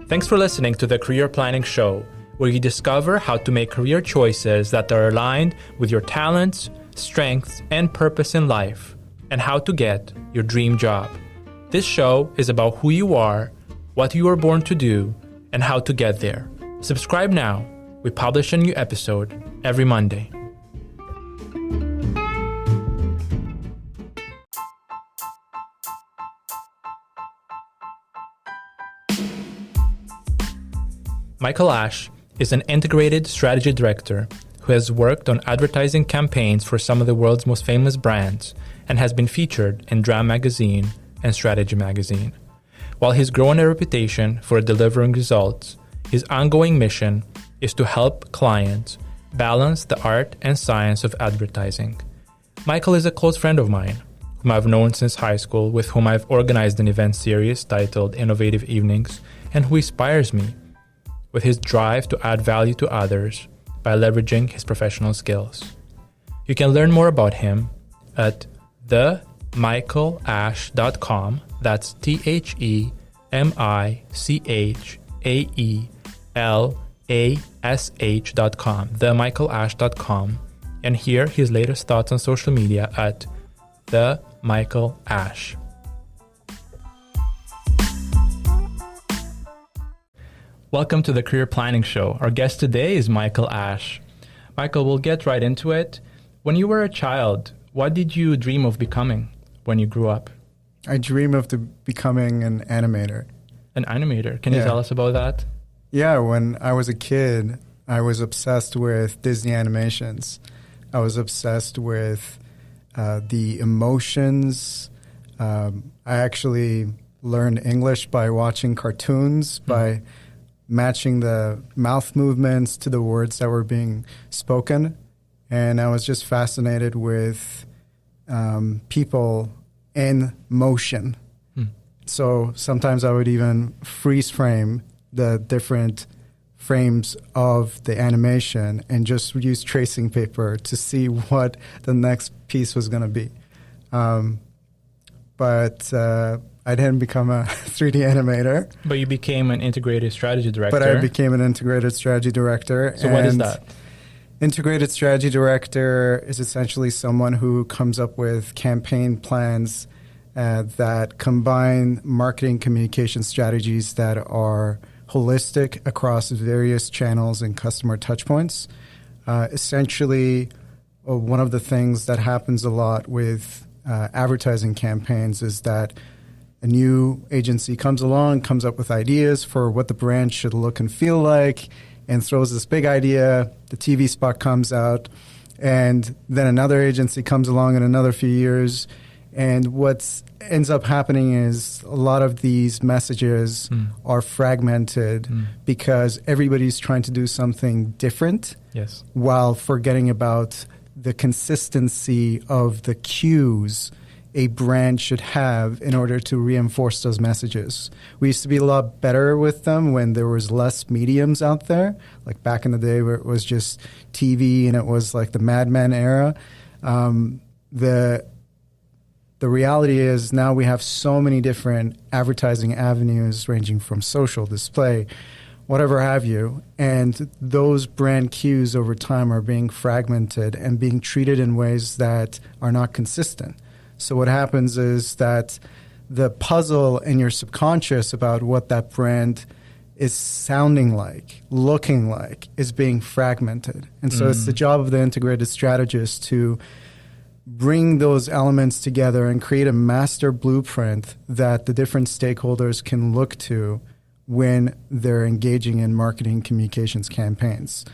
Thanks for listening to the Career Planning Show, where you discover how to make career choices that are aligned with your talents, strengths, and purpose in life, and how to get your dream job. This show is about who you are, what you were born to do, and how to get there. Subscribe now. We publish a new episode every Monday. Michael Ash is an integrated strategy director who has worked on advertising campaigns for some of the world's most famous brands and has been featured in Dram Magazine and Strategy Magazine. While he's grown a reputation for delivering results, his ongoing mission is to help clients balance the art and science of advertising. Michael is a close friend of mine, whom I've known since high school, with whom I've organized an event series titled Innovative Evenings, and who inspires me with his drive to add value to others by leveraging his professional skills. You can learn more about him at themichaelash.com. That's themichaelash.com, themichaelash.com, and hear his latest thoughts on social media at themichaelash. Welcome to the Career Planning Show. Our guest today is Michael Ash. Michael, we'll get right into it. When you were a child, what did you dream of becoming when you grew up? I dream of becoming an animator. An animator? Can you tell us about that? Yeah, when I was a kid, I was obsessed with Disney animations. I was obsessed with the emotions. I actually learned English by watching cartoons, by matching the mouth movements to the words that were being spoken. And I was just fascinated with people in motion. So sometimes I would even freeze frame the different frames of the animation and just use tracing paper to see what the next piece was going to be. But I didn't become a 3D animator. But you became an integrated strategy director. But I became an integrated strategy director. So what is that? Integrated strategy director is essentially someone who comes up with campaign plans that combine marketing communication strategies that are holistic across various channels and customer touchpoints. Essentially, one of the things that happens a lot with advertising campaigns is that a new agency comes along, comes up with ideas for what the brand should look and feel like, and throws this big idea. The TV spot comes out, and then another agency comes along in another few years. And what ends up happening is a lot of these messages are fragmented because everybody's trying to do something different while forgetting about the consistency of the cues a brand should have in order to reinforce those messages. We used to be a lot better with them when there was less mediums out there, like back in the day where it was just TV and it was like the Mad Men era. The reality is now we have so many different advertising avenues ranging from social, display, whatever have you, and those brand cues over time are being fragmented and being treated in ways that are not consistent. So what happens is that the puzzle in your subconscious about what that brand is sounding like, looking like, is being fragmented. And so it's the job of the integrated strategist to bring those elements together and create a master blueprint that the different stakeholders can look to when they're engaging in marketing communications campaigns.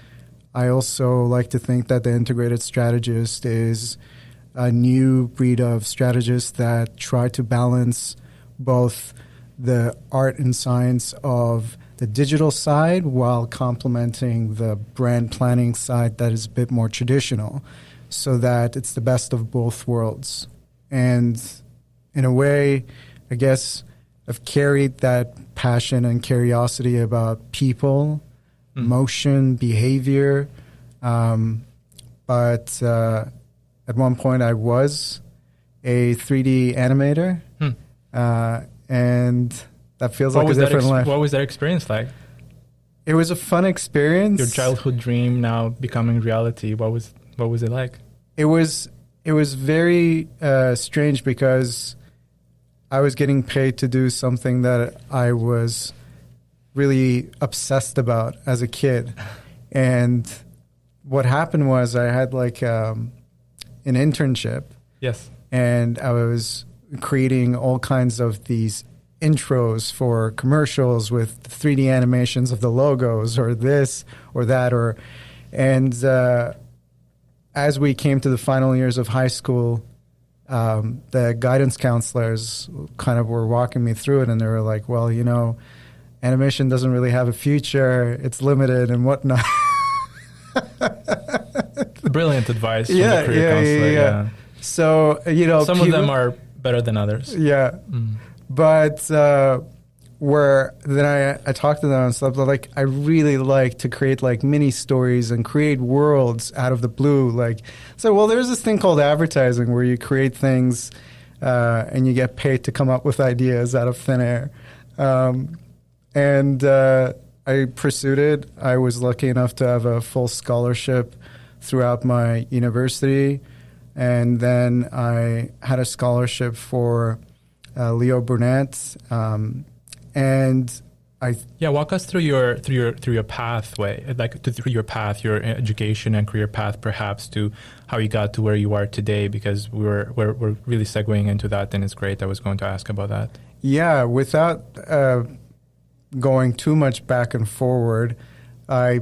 I also like to think that the integrated strategist is a new breed of strategists that try to balance both the art and science of the digital side while complementing the brand planning side that is a bit more traditional, so that it's the best of both worlds. And in a way, I guess I've carried that passion and curiosity about people, motion, behavior. But at one point I was a 3D animator. And That feels like a different life. What was that experience like? It was a fun experience. Your childhood dream now becoming reality. What was it like? It was very strange because I was getting paid to do something that I was really obsessed about as a kid. And what happened was I had like an internship. Yes. And I was creating all kinds of these intros for commercials with 3D animations of the logos or this or that. As we came to the final years of high school, the guidance counselors kind of were walking me through it, and they were like, well, animation doesn't really have a future. It's limited and whatnot. Brilliant advice from the career counselor. Yeah. So, some of them are better than others. Yeah. Mm. But then I talked to them and stuff, like, I really like to create like mini stories and create worlds out of the blue. So there's this thing called advertising where you create things and you get paid to come up with ideas out of thin air. I pursued it. I was lucky enough to have a full scholarship throughout my university. And then I had a scholarship for Leo Burnett. Walk us through your pathway, through your path, your education and career path, perhaps to how you got to where you are today, because we're really segueing into that, and it's great. I was going to ask about that. Yeah, without going too much back and forward, I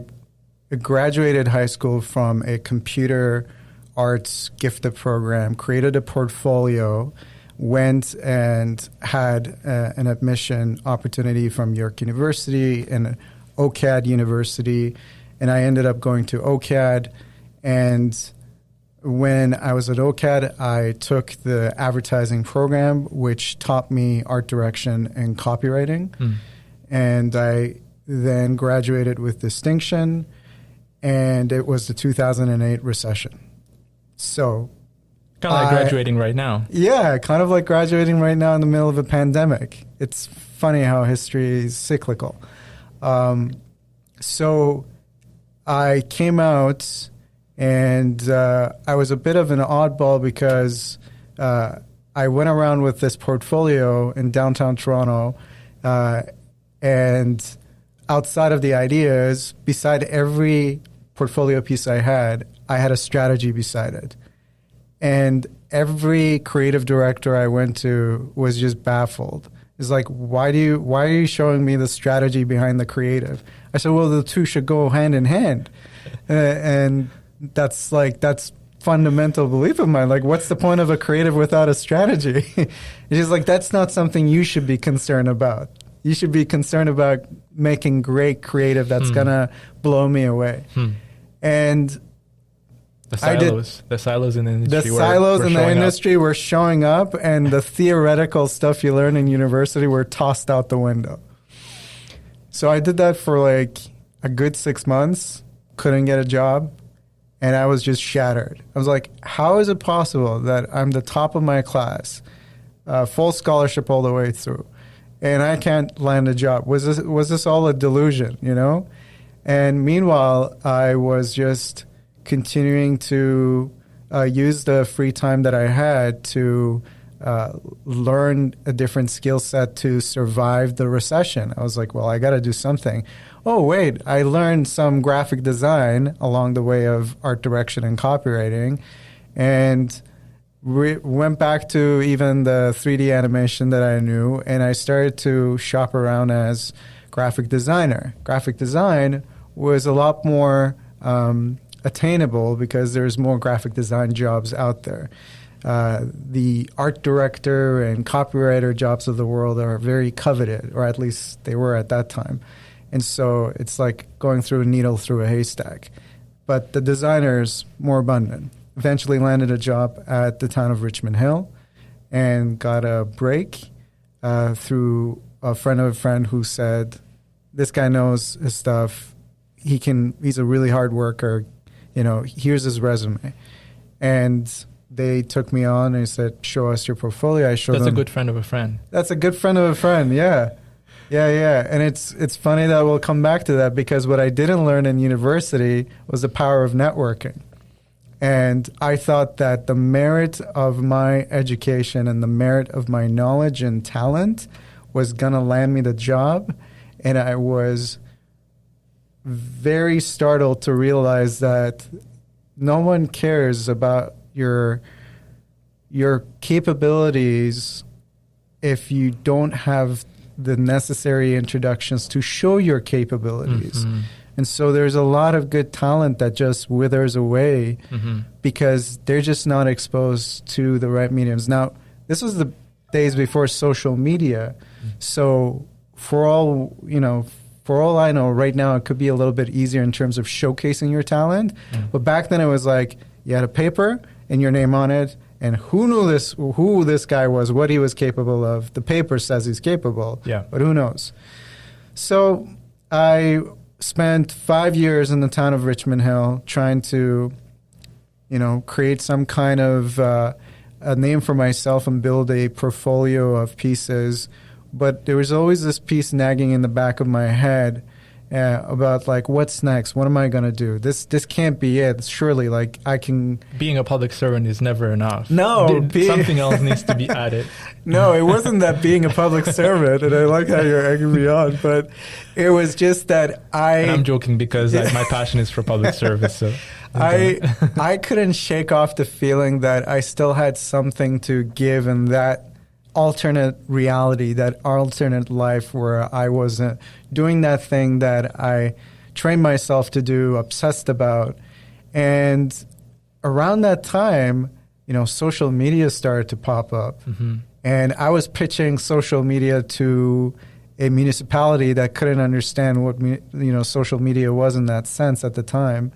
graduated high school from a computer arts gifted program, created a portfolio, went and had an admission opportunity from York University and OCAD University, and I ended up going to OCAD. And when I was at OCAD, I took the advertising program, which taught me art direction and copywriting. Mm. And I then graduated with distinction, and it was the 2008 recession. So kind of like graduating right now. Yeah, kind of like graduating right now in the middle of a pandemic. It's funny how history is cyclical. So I came out, and I was a bit of an oddball because I went around with this portfolio in downtown Toronto, and outside of the ideas, beside every portfolio piece I had a strategy beside it. And every creative director I went to was just baffled. It's like, why are you showing me the strategy behind the creative? I said, well, the two should go hand in hand. And that's fundamental belief of mine. Like, what's the point of a creative without a strategy? It's just like, that's not something you should be concerned about. You should be concerned about making great creative that's going to blow me away. And the silos in the industry. The silos in the industry were showing up, and the theoretical stuff you learn in university were tossed out the window. So I did that for like a good 6 months, couldn't get a job, and I was just shattered. I was like, how is it possible that I'm the top of my class, full scholarship all the way through, and I can't land a job? Was this all a delusion, And meanwhile, I was just continuing to use the free time that I had to learn a different skill set to survive the recession. I was like, well, I got to do something. Oh, wait, I learned some graphic design along the way of art direction and copywriting, and went back to even the 3D animation that I knew, and I started to shop around as graphic designer. Graphic design was a lot more attainable because there's more graphic design jobs out there. The art director and copywriter jobs of the world are very coveted, or at least they were at that time. And so it's like going through a needle through a haystack. But the designers, more abundant. Eventually landed a job at the town of Richmond Hill and got a break through a friend of a friend who said, this guy knows his stuff. He's a really hard worker. Here's his resume. And they took me on and said, show us your portfolio. I showed them. That's a good friend of a friend. That's a good friend of a friend, yeah. Yeah. And it's funny that we'll come back to that, because what I didn't learn in university was the power of networking. And I thought that the merit of my education and the merit of my knowledge and talent was going to land me the job. And I was very startled to realize that no one cares about your capabilities if you don't have the necessary introductions to show your capabilities. Mm-hmm. And so there's a lot of good talent that just withers away because they're just not exposed to the right mediums. Now, this was the days before social media. So for all I know right now, it could be a little bit easier in terms of showcasing your talent. But back then it was like you had a paper and your name on it, and who this guy was, what he was capable of. The paper says he's capable, but who knows? So I spent 5 years in the town of Richmond Hill trying to, create some kind of a name for myself and build a portfolio of pieces. But there was always this piece nagging in the back of my head about, like, what's next? What am I going to do? This can't be it. Surely, like, I can... Being a public servant is never enough. No. Something else needs to be added. No, it wasn't that being a public servant, and I like how you're egging me on, but it was just that And I'm joking because my passion is for public service, so... I couldn't shake off the feeling that I still had something to give in that alternate reality, that alternate life where I was doing that thing that I trained myself to do, obsessed about. And around that time, social media started to pop up. Mm-hmm. And I was pitching social media to a municipality that couldn't understand what social media was in that sense at the time.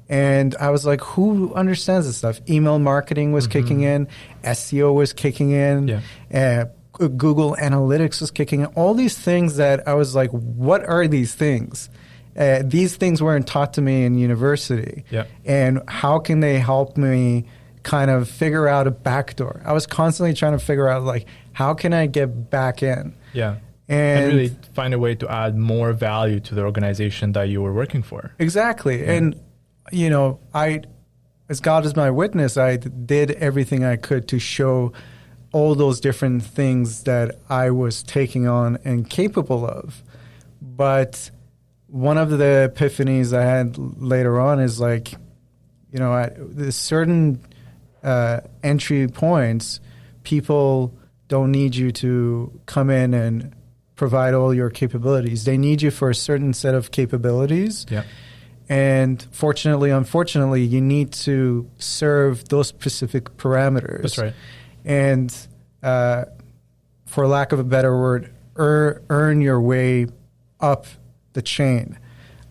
And I was like, who understands this stuff? Email marketing was kicking in. SEO was kicking in. Yeah. Google Analytics was kicking in. All these things that I was like, what are these things? These things weren't taught to me in university. Yeah. And how can they help me kind of figure out a backdoor? I was constantly trying to figure out, like, how can I get back in? Yeah. And really find a way to add more value to the organization that you were working for. Exactly. Yeah. And as God is my witness, I did everything I could to show all those different things that I was taking on and capable of. But one of the epiphanies I had later on is, like, at there's certain entry points, people don't need you to come in and provide all your capabilities. They need you for a certain set of capabilities. Yeah. And unfortunately, you need to serve those specific parameters. That's right. And for lack of a better word, earn your way up the chain.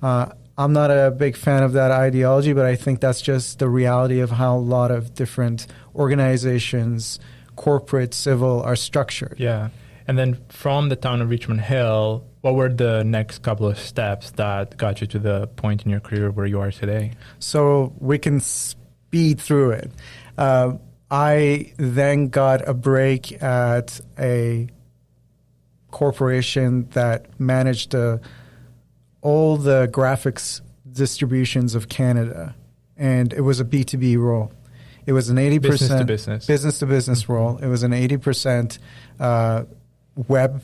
I'm not a big fan of that ideology, but I think that's just the reality of how a lot of different organizations, corporate, civil, are structured. Yeah. And then from the town of Richmond Hill, what were the next couple of steps that got you to the point in your career where you are today? So we can speed through it. I then got a break at a corporation that managed all the graphics distributions of Canada, and it was a B2B role. It was an 80% business-to-business role. It was an 80% web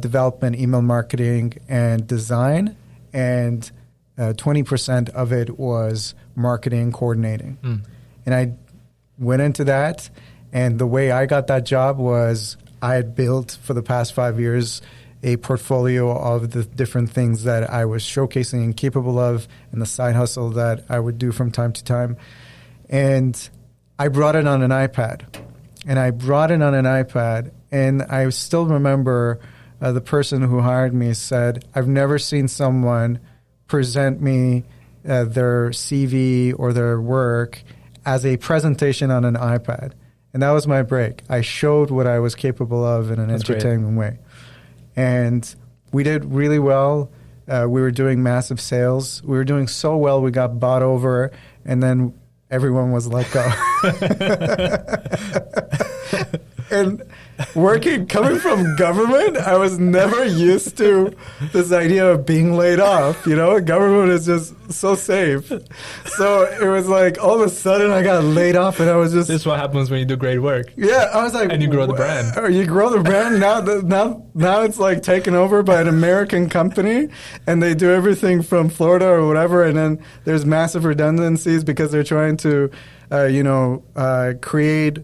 development, email marketing, and design, and 20% of it was marketing coordinating. And I went into that, and the way I got that job was I had built for the past 5 years a portfolio of the different things that I was showcasing and capable of, and the side hustle that I would do from time to time. And I brought it on an iPad. And I still remember the person who hired me said, I've never seen someone present me their CV or their work as a presentation on an iPad. And that was my break. I showed what I was capable of in an entertaining way. And we did really well. We were doing massive sales. We were doing so well, we got bought over, and then everyone was let go. And coming from government, I was never used to this idea of being laid off. Government is just so safe. So it was like all of a sudden I got laid off, and I was just. This is what happens when you do great work. Yeah, I was like, and you grow the brand. You grow the brand. Now it's like taken over by an American company, and they do everything from Florida or whatever. And then there's massive redundancies because they're trying to, create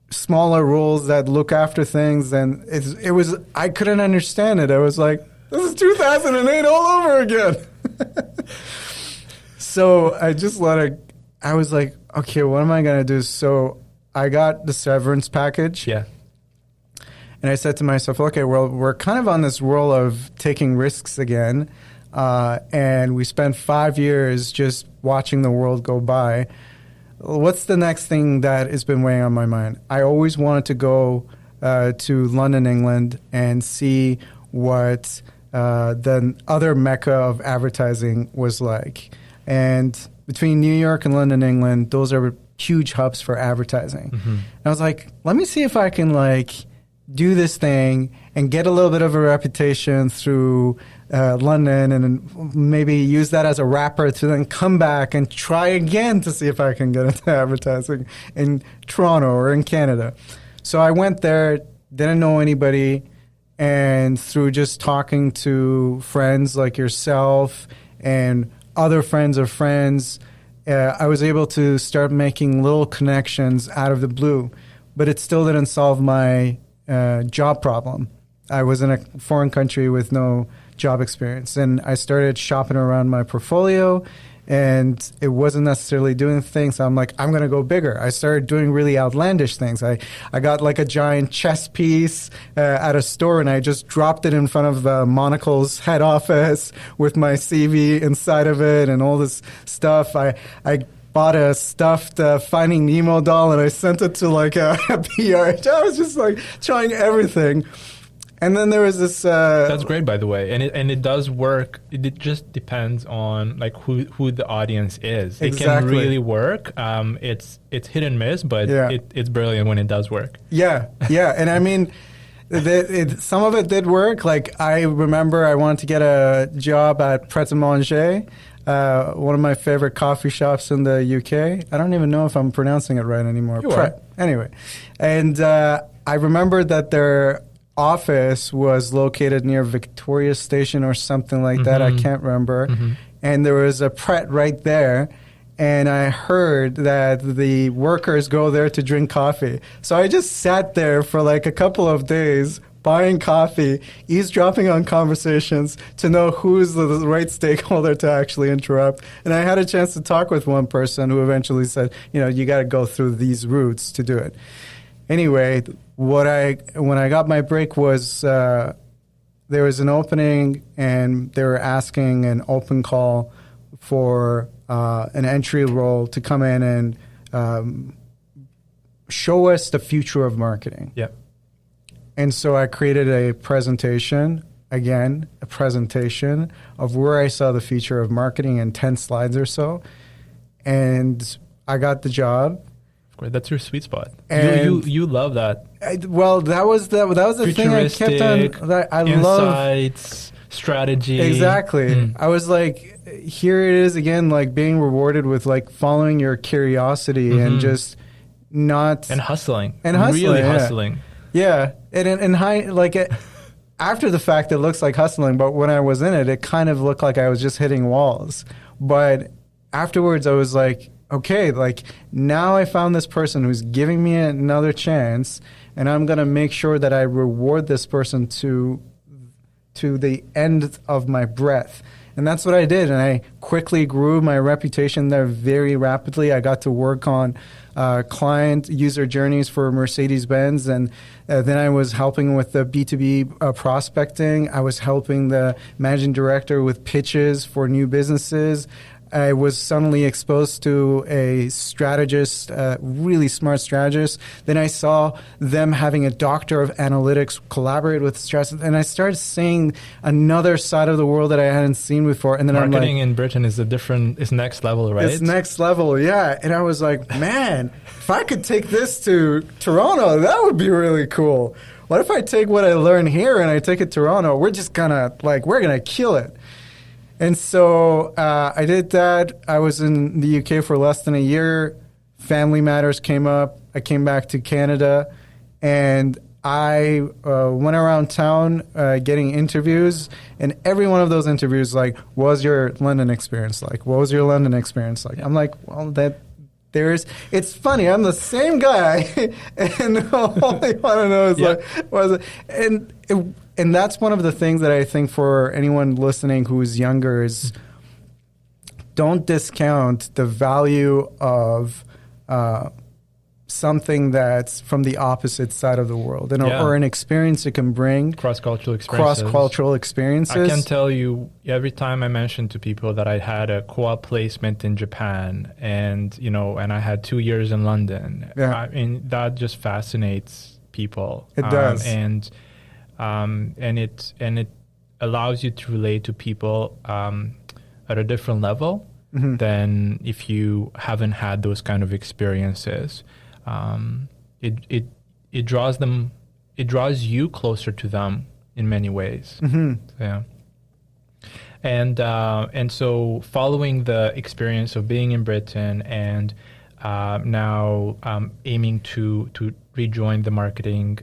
smaller roles that look after things, and it was I couldn't understand it. I was like, this is 2008 all over again. So I just I was like, okay, what am I going to do? So I got the severance package. Yeah. And I said to myself, okay, well, we're kind of on this roll of taking risks again. And we spent 5 years just watching the world go by. What's the next thing that has been weighing on my mind? I always wanted to go to London, England, and see what the other mecca of advertising was like. And between New York and London, England, those are huge hubs for advertising. Mm-hmm. And I was like, let me see if I can do this thing and get a little bit of a reputation through London, and maybe use that as a wrapper to then come back and try again to see if I can get into advertising in Toronto or in Canada. So I went there, didn't know anybody, and through just talking to friends like yourself and other friends of friends, I was able to start making little connections out of the blue. But it still didn't solve my job problem. I was in a foreign country with no job experience, and I started shopping around my portfolio, and it wasn't necessarily doing things. So I'm like, I'm going to go bigger. I started doing really outlandish things. I got like a giant chess piece at a store, and I just dropped it in front of Monocle's head office with my CV inside of it and all this stuff. I bought a stuffed Finding Nemo doll, and I sent it to like a PR. I was just like trying everything. And then there was this. That's great, by the way, and it does work. It just depends on who the audience is. Exactly. It can really work. It's hit and miss, but it's brilliant when it does work. Yeah, and I mean, some of it did work. Like I remember, I wanted to get a job at Pret a Manger, one of my favorite coffee shops in the UK. I don't even know if I'm pronouncing it right anymore. You are. Anyway, and I remember that their office was located near Victoria Station or something like that. I can't remember. Mm-hmm. And there was a Pret right there. And I heard that the workers go there to drink coffee. So I just sat there for like a couple of days buying coffee, eavesdropping on conversations to know who's the right stakeholder to actually interrupt. And I had a chance to talk with one person who eventually said, you got to go through these routes to do it. Anyway, when I got my break was there was an opening, and they were asking an open call for an entry role to come in and show us the future of marketing. Yeah. And so I created a presentation of where I saw the future of marketing in 10 slides or so. And I got the job. Great. That's your sweet spot. And you love that. That was the thing I kept on. I insights, strategy. Exactly. I was like, here it is again, like being rewarded with like following your curiosity and just not hustling. Really hustling. Yeah, and after the fact, it looks like hustling, but when I was in it, it kind of looked like I was just hitting walls. But afterwards, I was like, okay, like now I found this person who's giving me another chance, and I'm going to make sure that I reward this person to the end of my breath. And that's what I did, and I quickly grew my reputation there very rapidly. I got to work on client user journeys for Mercedes-Benz, and then I was helping with the B2B prospecting. I was helping the managing director with pitches for new businesses. I was suddenly exposed to a strategist, really smart strategist. Then I saw them having a doctor of analytics collaborate with strategists, and I started seeing another side of the world that I hadn't seen before. And then marketing I'm like, in Britain is next level, right? it's next level, yeah. And I was like, man, if I could take this to Toronto, that would be really cool. What if I take what I learned here and I take it to Toronto? We're just gonna we're gonna kill it. And so I did that. I was in the UK for less than a year. Family matters came up. I came back to Canada, and I went around town getting interviews. And every one of those interviews, like, what was your London experience like? What was your London experience like? I'm like, well, it's funny. I'm the same guy, and all I want to know is and that's one of the things that I think for anyone listening who's younger is don't discount the value of something that's from the opposite side of the world, or an experience it can bring. Cross-cultural experiences. I can tell you, every time I mention to people that I had a co-op placement in Japan and I had 2 years in London, I mean, that just fascinates people. It does. And it allows you to relate to people at a different level than if you haven't had those kind of experiences. It draws you closer to them in many ways. Yeah. And so following the experience of being in Britain and now aiming to rejoin the marketing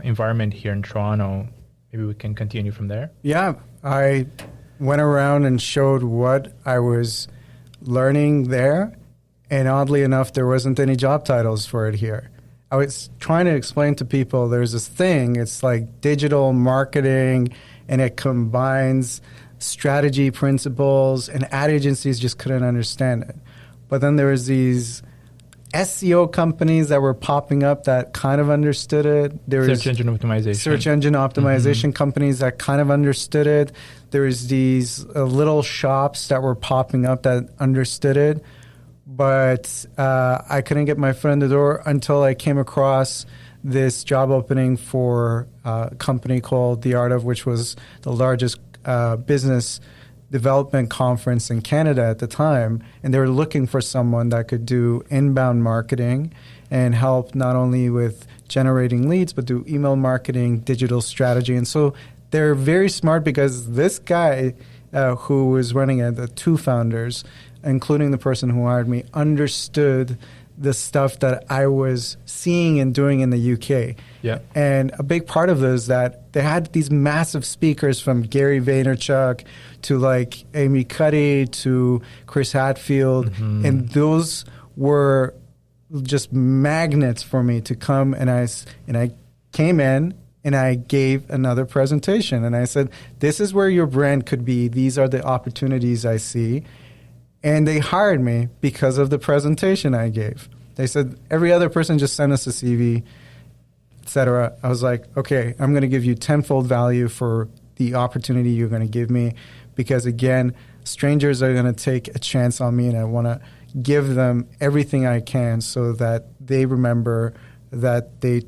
environment here in Toronto, maybe we can continue from there. Yeah, I went around and showed what I was learning there, and oddly enough, there wasn't any job titles for it here. I was trying to explain to people there's this thing, it's like digital marketing, and it combines strategy principles, and ad agencies just couldn't understand it. But then there was these SEO companies that were popping up that kind of understood it. There was search engine optimization companies that kind of understood it. There was these little shops that were popping up that understood it. But I couldn't get my foot in the door until I came across this job opening for a company called The Art of, which was the largest business development conference in Canada at the time, and they were looking for someone that could do inbound marketing and help not only with generating leads, but do email marketing, digital strategy. And so they're very smart because this guy who was running it, the two founders, including the person who hired me, understood the stuff that I was seeing and doing in the UK. Yeah. And a big part of this is that they had these massive speakers from Gary Vaynerchuk to like Amy Cuddy to Chris Hadfield. And those were just magnets for me to come. And I came in and I gave another presentation. And I said, this is where your brand could be. These are the opportunities I see. And they hired me because of the presentation I gave. They said, every other person just send us a CV, etc. I was like, okay, I'm going to give you tenfold value for the opportunity you're going to give me because, again, strangers are going to take a chance on me, and I want to give them everything I can so that they remember that they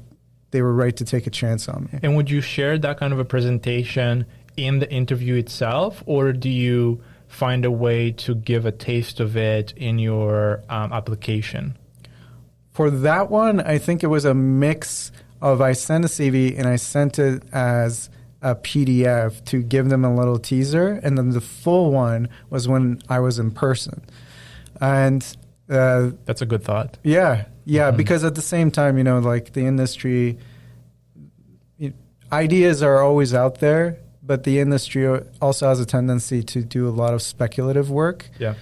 were right to take a chance on me. And would you share that kind of a presentation in the interview itself, or do you find a way to give a taste of it in your application? For that one, I think it was a mix of I sent a CV and I sent it as a PDF to give them a little teaser, and then the full one was when I was in person. And that's a good thought. Yeah, because at the same time, like the industry, ideas are always out there, but the industry also has a tendency to do a lot of speculative work. Yeah.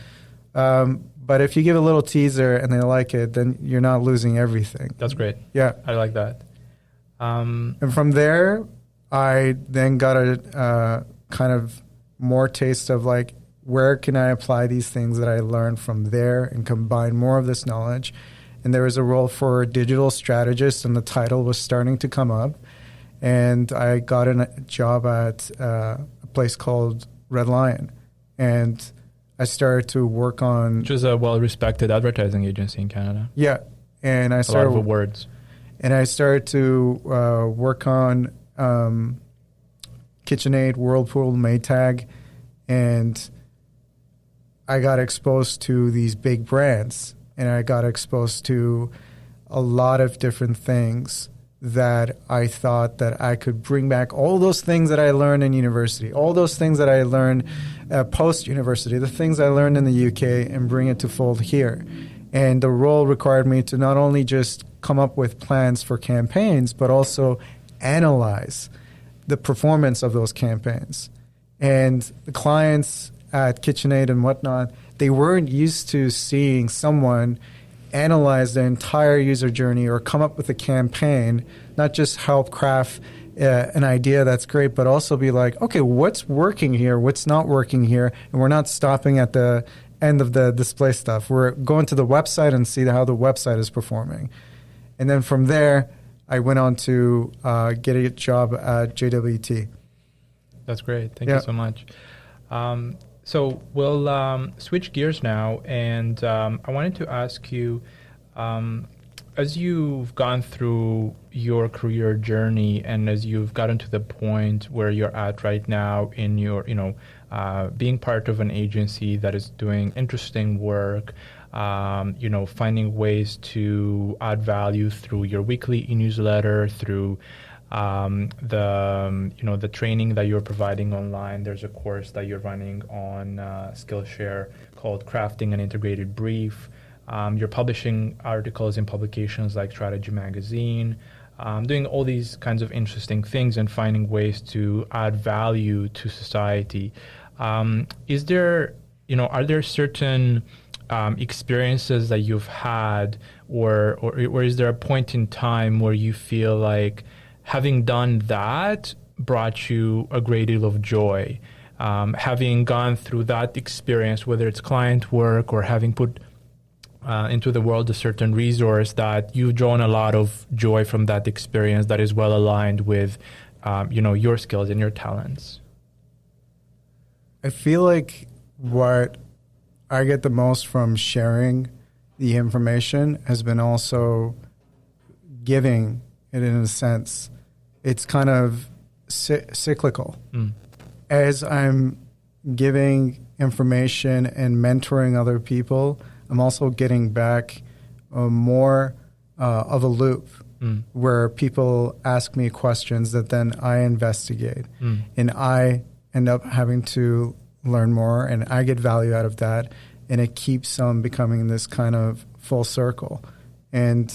But if you give a little teaser and they like it, then you're not losing everything. That's great. Yeah. I like that. And from there, I then got a kind of more taste of like, where can I apply these things that I learned from there and combine more of this knowledge? And there was a role for a digital strategist, and the title was starting to come up. And I got a job at a place called Red Lion. And I started to work on... Which is a well-respected advertising agency in Canada. Yeah. And I started... A lot of awards. And I started to work on KitchenAid, Whirlpool, Maytag, and I got exposed to these big brands, and I got exposed to a lot of different things that I thought that I could bring back all those things that I learned in university, all those things that I learned post-university, the things I learned in the UK, and bring it to fold here. And the role required me to not only just come up with plans for campaigns, but also analyze the performance of those campaigns. And the clients at KitchenAid and whatnot, they weren't used to seeing someone analyze the entire user journey or come up with a campaign, not just help craft an idea that's great, but also be like, okay, what's working here, what's not working here, and we're not stopping at the end of the display stuff. We're going to the website and see how the website is performing. And then from there, I went on to get a job at JWT. That's great. Thank you so much. So we'll switch gears now, and I wanted to ask you, as you've gone through your career journey and as you've gotten to the point where you're at right now in your, being part of an agency that is doing interesting work, finding ways to add value through your weekly e-newsletter, through the training that you're providing online. There's a course that you're running on Skillshare called Crafting an Integrated Brief. You're publishing articles in publications like Strategy Magazine, doing all these kinds of interesting things and finding ways to add value to society. Are there certain experiences that you've had, or is there a point in time where you feel like having done that brought you a great deal of joy? Having gone through that experience, whether it's client work or having put into the world a certain resource, that you've drawn a lot of joy from that experience that is well aligned with, your skills and your talents. I feel like what I get the most from sharing the information has been also giving it in a sense. It's kind of cyclical. As I'm giving information and mentoring other people, I'm also getting back more of a loop where people ask me questions that then I investigate. And I end up having to learn more, and I get value out of that, and it keeps becoming this kind of full circle. And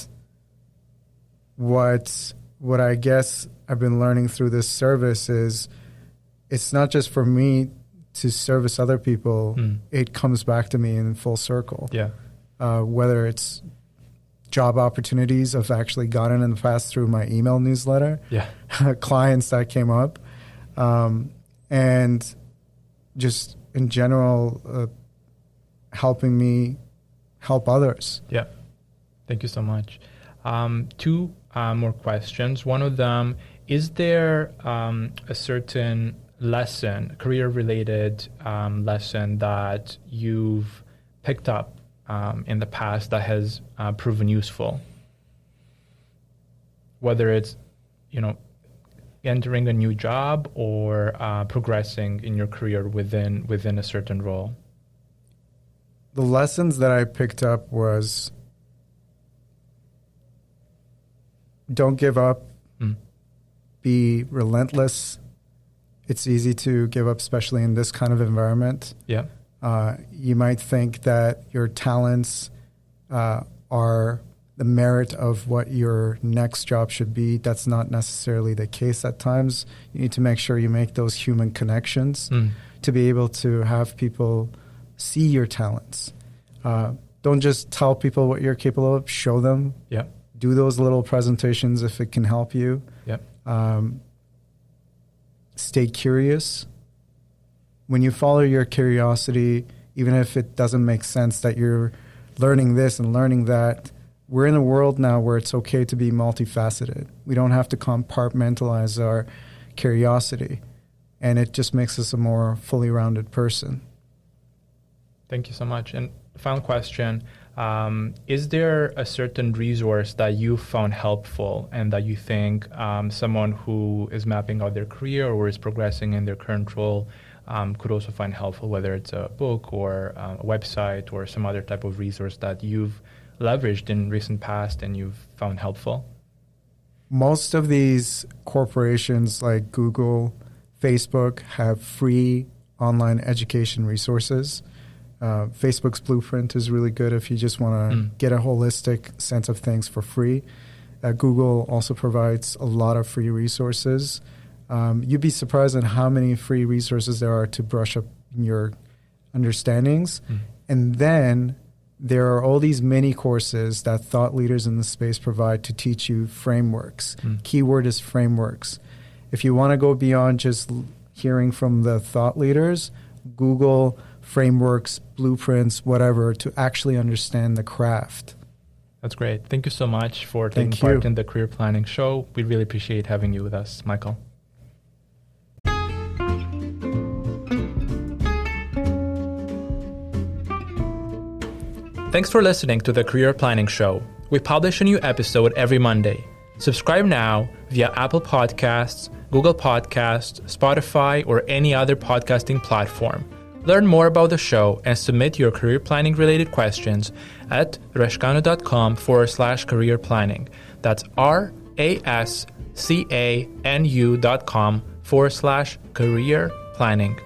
what I guess I've been learning through this service is it's not just for me to service other people, it comes back to me in full circle. Yeah. Whether it's job opportunities I've actually gotten in the past through my email newsletter, clients that came up, and just in general helping me help others. Yeah. Thank you so much. Two more questions. One of them, is there a certain lesson, career-related lesson that you've picked up in the past that has proven useful? Whether it's, entering a new job or progressing in your career within a certain role. The lessons that I picked up was don't give up, be relentless. It's easy to give up, especially in this kind of environment. Yeah. You might think that your talents are the merit of what your next job should be. That's not necessarily the case at times. You need to make sure you make those human connections to be able to have people see your talents. Don't just tell people what you're capable of. Show them. Yeah. Do those little presentations if it can help you. Yeah. Stay curious. When you follow your curiosity, even if it doesn't make sense that you're learning this and learning that, we're in a world now where it's okay to be multifaceted. We don't have to compartmentalize our curiosity, and it just makes us a more fully rounded person. Thank you so much. And final question, is there a certain resource that you found helpful and that you think someone who is mapping out their career or is progressing in their current role could also find helpful, whether it's a book or a website or some other type of resource that you've leveraged in recent past and you've found helpful? Most of these corporations like Google, Facebook have free online education resources. Facebook's Blueprint is really good if you just want to get a holistic sense of things for free. Google also provides a lot of free resources. You'd be surprised at how many free resources there are to brush up your understandings. And then there are all these mini courses that thought leaders in the space provide to teach you frameworks. Keyword is frameworks. If you want to go beyond just hearing from the thought leaders, Google frameworks, blueprints, whatever, to actually understand the craft. That's great. Thank you so much for taking part in the Career Planning Show. We really appreciate having you with us, Michael. Thanks for listening to the Career Planning Show. We publish a new episode every Monday. Subscribe now via Apple Podcasts, Google Podcasts, Spotify, or any other podcasting platform. Learn more about the show and submit your career planning related questions at rascanu.com/career planning. That's RASCANU.com/career planning.